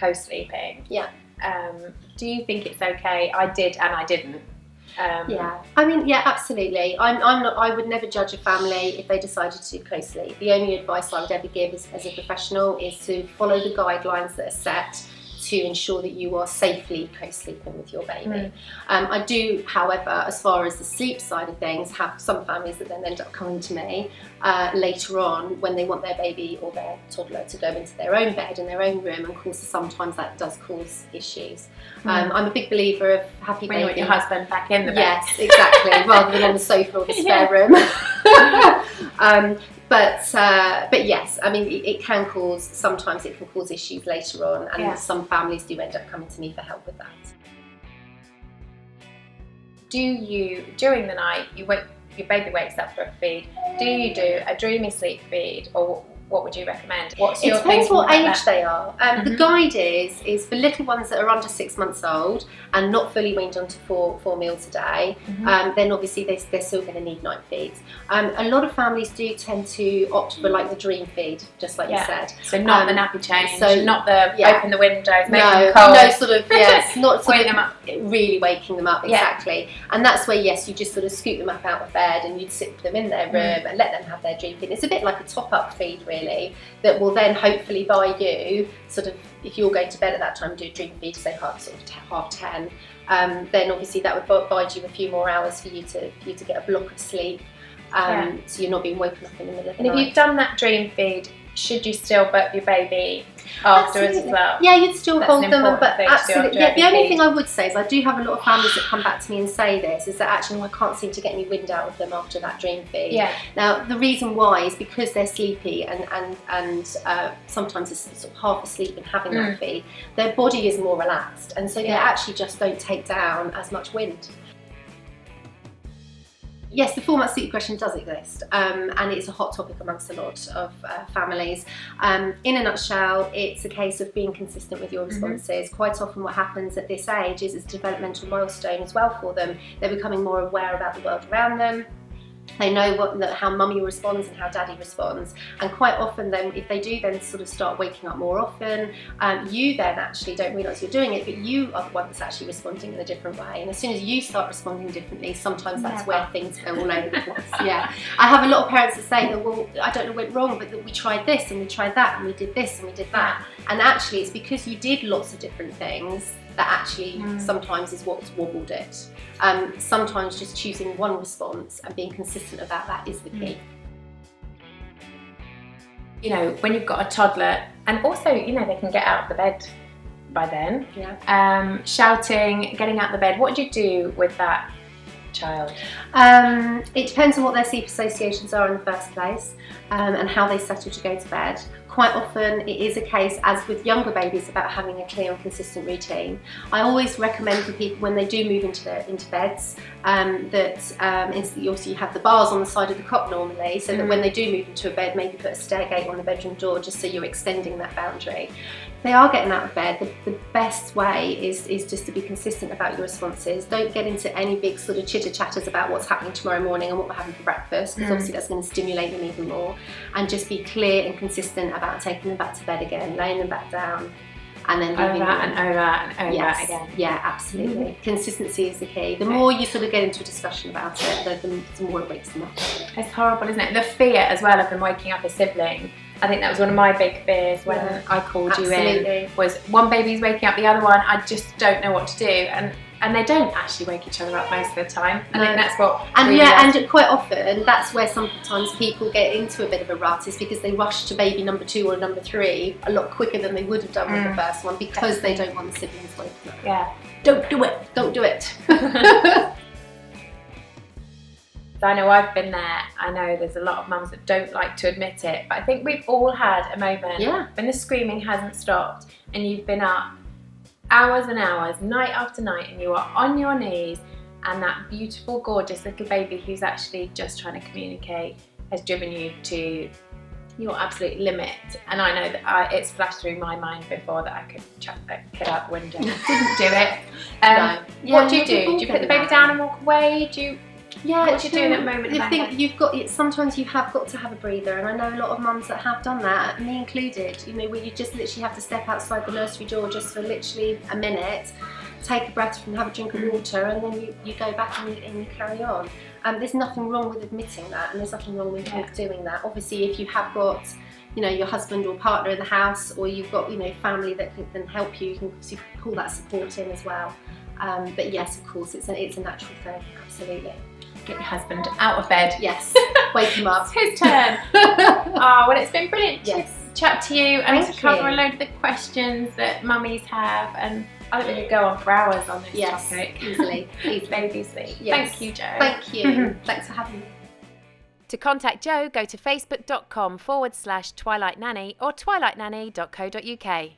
co-sleeping. Yeah. Do you think it's okay? I did and I didn't. Yeah, I mean, yeah, absolutely. I'm not. I would never judge a family if they decided to co-sleep. The only advice I would ever give as a professional is to follow the guidelines that are set to ensure that you are safely co-sleeping with your baby. I do, however, as far as the sleep side of things, have some families that then end up coming to me later on when they want their baby or their toddler to go into their own bed in their own room, and of course sometimes that does cause issues. I'm a big believer of happy when baby. you want your husband back in the bed. Yes, exactly, rather than on the sofa or the spare room. But yes, I mean, sometimes it can cause issues later on, and some families do end up coming to me for help with that. Do you, during the night, your baby wakes up for a feed, do you do a dreamy sleep feed, or what would you recommend? What's your It depends what age that? they are. The guide is for little ones that are under 6 months old and not fully weaned onto four meals a day. Then obviously they're still going to need night feeds. A lot of families do tend to opt for like the Dreamfeed, just like you said. So not the nappy change, so not the open the windows, make them cold. No, sort of, yes, not sort waking of them up. Really waking them up, exactly. And that's where, yes, you just sort of scoop them up out of bed and you'd sit them in their room and let them have their dream feed. It's a bit like a top-up feed, really, that will then hopefully buy you, sort of, if you're going to bed at that time, do a dream feed, say half 10, then obviously that would bide you a few more hours for you to get a block of sleep, so you're not being woken up in the middle of the night. And if you've done that dream feed, should you still burp your baby afterwards as well? Yeah, you'd still hold them, but thing absolutely. Yeah, the only thing I would say is I do have a lot of families that come back to me and say this, is that actually I can't seem to get any wind out of them after that dream feed. Yeah. Now the reason why is because they're sleepy and sometimes it's sort of half asleep and having that feed, their body is more relaxed, and so they actually just don't take down as much wind. Yes, the 4-month sleep regression does exist, and it's a hot topic amongst a lot of families. In a nutshell, it's a case of being consistent with your responses. Quite often what happens at this age is it's a developmental milestone as well for them. They're becoming more aware about the world around them. They know how mummy responds and how daddy responds, and quite often then if they do then sort of start waking up more often, you then actually don't realise you're doing it, but you are the one that's actually responding in a different way, and as soon as you start responding differently, sometimes that's where things go all over the place. Yeah, I have a lot of parents that say that, well, I don't know what went wrong, but that we tried this and we tried that and we did this and we did that, and actually it's because you did lots of different things that actually sometimes is what's wobbled it. Sometimes just choosing one response and being consistent about that is the key. You know, when you've got a toddler, and also, you know, they can get out of the bed by then. Yeah. Shouting, getting out of the bed. What do you do with that child? It depends on what their sleep associations are in the first place, and how they settle to go to bed. Quite often it is a case, as with younger babies, about having a clear and consistent routine. I always recommend for people when they do move into beds that you have the bars on the side of the cot normally, so that when they do move into a bed, maybe put a stair gate on the bedroom door just so you're extending that boundary. If they are getting out of bed, the best way is just to be consistent about your responses. Don't get into any big sort of chitter chatters about what's happening tomorrow morning and what we're having for breakfast, because obviously that's going to stimulate them even more, and just be clear and consistent about taking them back to bed again, laying them back down, and then leaving them. And over again. Yeah, absolutely. Consistency is the key. The more you sort of get into a discussion about it, the more it wakes them up. It's horrible, isn't it? The fear as well of them waking up a sibling. I think that was one of my big fears when I called you in, was one baby's waking up the other one, I just don't know what to do, and they don't actually wake each other up most of the time. I think that's what and quite often that's where sometimes people get into a bit of a rut, is because they rush to baby number 2 or number 3 a lot quicker than they would have done with the first one, because they don't want the siblings waking up. Yeah, don't do it. I know I've been there. I know there's a lot of mums that don't like to admit it, but I think we've all had a moment when the screaming hasn't stopped and you've been up hours and hours, night after night, and you are on your knees, and that beautiful, gorgeous little baby who's actually just trying to communicate has driven you to your absolute limit. And I know that it's flashed through my mind before that I could chuck that kid out the window. Didn't do it. No. What do you do? Do you put the baby down and walk away? Yeah, what do you do in that moment? I think sometimes you have got to have a breather, and I know a lot of mums that have done that, me included. You know, where you just literally have to step outside the nursery door just for literally a minute, take a breath and have a drink of water, and then you go back and you carry on. There's nothing wrong with admitting that, and there's nothing wrong with doing that. Obviously, if you have got, you know, your husband or partner in the house, or you've got, you know, family that can help you, you can obviously pull that support in as well. But yes, of course, it's a natural thing, absolutely. Get your husband out of bed. Yes, wake him up. It's his turn. Oh, well, it's been brilliant to chat to you and to cover a load of the questions that mummies have, and I think we could go on for hours on this topic. Easily. Baby sleep. Yes. Thank you, Jo. Thank you. Thanks for having me. To contact Jo, go to facebook.com/twilightnanny or twilightnanny.co.uk.